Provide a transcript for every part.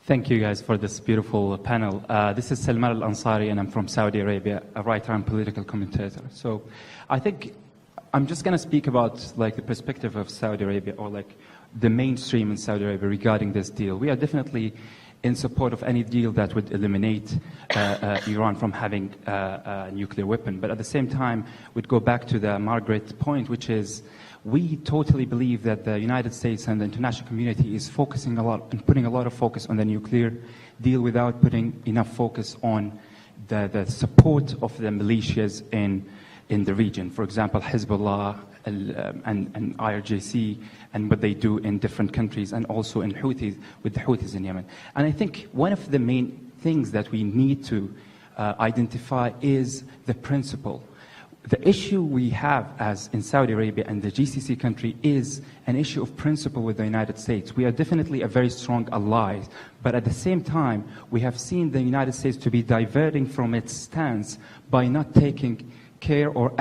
Thank you guys for this beautiful panel. This is Salman al-Ansari, and I'm from Saudi Arabia, a writer and political commentator. So I think I'm just going to speak about like the perspective of Saudi Arabia, or like the mainstream in Saudi Arabia regarding this deal. We are definitely in support of any deal that would eliminate Iran from having a nuclear weapon. But at the same time, we'd go back to the Margaret point, which is we totally believe that the United States and the international community is focusing a lot and putting a lot of focus on the nuclear deal without putting enough focus on the support of the militias in the region. For example, Hezbollah and IRGC and what they do in different countries, and also in Houthis, with the Houthis in Yemen. And I think one of the main things that we need to identify is the principle. The issue we have as in Saudi Arabia and the GCC country is an issue of principle with the United States. We are definitely a very strong ally, but at the same time, we have seen the United States to be diverting from its stance by not taking care or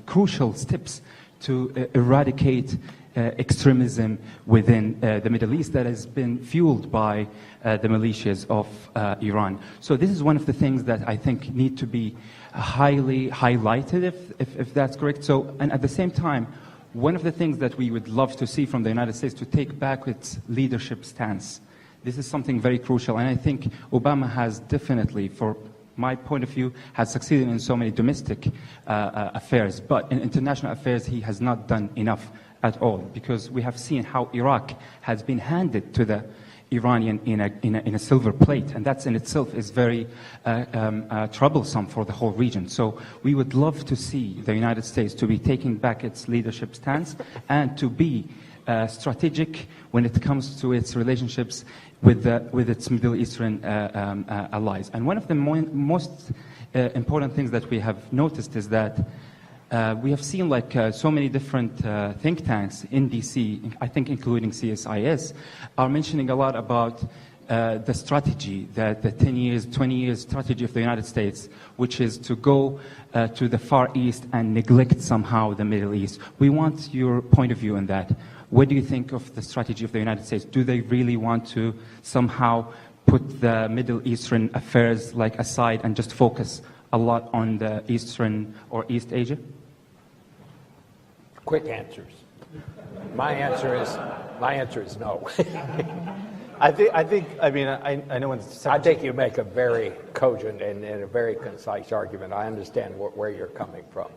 crucial steps to eradicate extremism within the Middle East that has been fueled by the militias of Iran. So this is one of the things that I think need to be highly highlighted, if that's correct. So, and at the same time, one of the things that we would love to see from the United States to take back its leadership stance. This is something very crucial, and I think Obama has definitely, for my point of view, has succeeded in so many domestic affairs, but in international affairs he has not done enough at all, because we have seen how Iraq has been handed to the Iranian in a silver plate, and that's in itself is very troublesome for the whole region. So we would love to see the United States to be taking back its leadership stance and to be strategic when it comes to its relationships with its Middle Eastern allies. And one of the most important things that we have noticed is that we have seen like so many different think tanks in DC, I think including CSIS, are mentioning a lot about the strategy, the 10 years, 20 years strategy of the United States, which is to go to the Far East and neglect somehow the Middle East. We want your point of view on that. What do you think of the strategy of the United States? Do they really want to somehow put the Middle Eastern affairs like aside and just focus a lot on the Eastern or East Asia? Quick answers. My answer is no. I know when I think you make a very cogent and a very concise argument. I understand where you're coming from.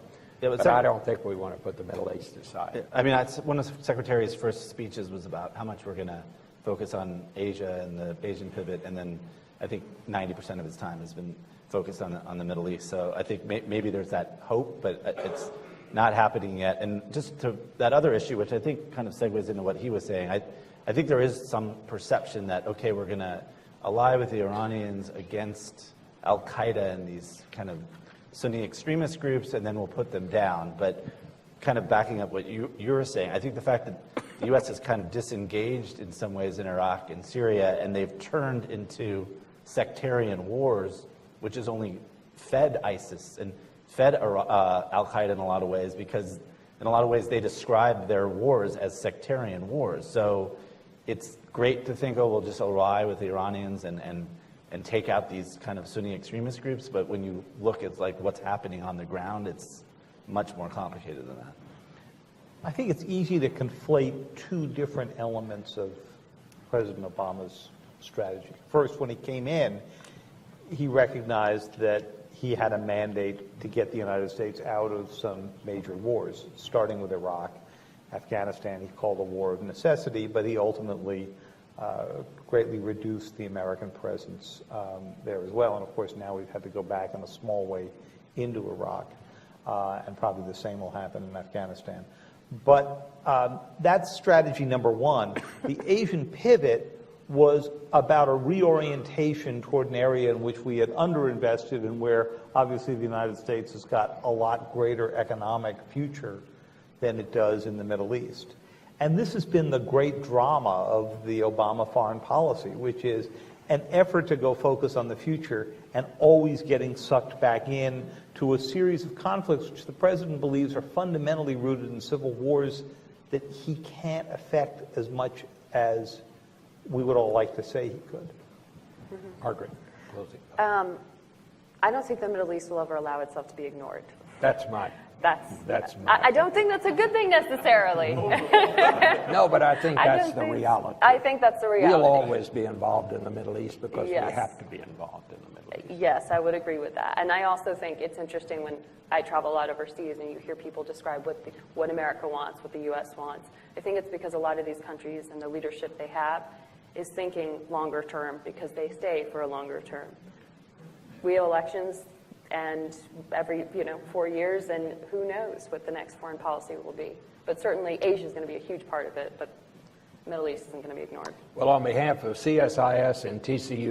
Yeah, but I don't think we want to put the Middle East aside. I mean, one of the Secretary's first speeches was about how much we're going to focus on Asia and the Asian pivot, and then I think 90% of his time has been focused on the Middle East. So I think maybe there's that hope, but it's not happening yet. And just to that other issue, which I think kind of segues into what he was saying, I think there is some perception that, okay, we're going to ally with the Iranians against al-Qaeda and these kind of Sunni extremist groups, and then we'll put them down. But kind of backing up what you were saying, I think the fact that the U.S. is kind of disengaged in some ways in Iraq and Syria, and they've turned into sectarian wars, which has only fed ISIS and fed al-Qaeda in a lot of ways, because in a lot of ways they describe their wars as sectarian wars. So it's great to think, oh, we'll just ally with the Iranians and take out these kind of Sunni extremist groups, but when you look at like what's happening on the ground, it's much more complicated than that. I think it's easy to conflate two different elements of President Obama's strategy. First, when he came in, he recognized that he had a mandate to get the United States out of some major wars, starting with Iraq, Afghanistan. He called a war of necessity, but he ultimately greatly reduced the American presence there as well. And of course, now we've had to go back in a small way into Iraq, and probably the same will happen in Afghanistan. But that's strategy number one. The Asian pivot was about a reorientation toward an area in which we had underinvested and where obviously the United States has got a lot greater economic future than it does in the Middle East. And this has been the great drama of the Obama foreign policy, which is an effort to go focus on the future and always getting sucked back in to a series of conflicts which the president believes are fundamentally rooted in civil wars that he can't affect as much as we would all like to say he could. Margaret, closing. I don't think the Middle East will ever allow itself to be ignored. That's mine. That's my I don't think that's a good thing necessarily. No, but I think that's the reality. I think that's the reality. We'll always be involved in the Middle East because Yes. we have to be involved in the Middle East. Yes, I would agree with that. And I also think it's interesting when I travel a lot overseas and you hear people describe what America wants, what the U.S. wants. I think it's because a lot of these countries and the leadership they have is thinking longer term because they stay for a longer term. We have elections and every 4 years, and who knows what the next foreign policy will be. But certainly Asia is going to be a huge part of it, but the Middle East isn't going to be ignored. Well, on behalf of CSIS and TCU,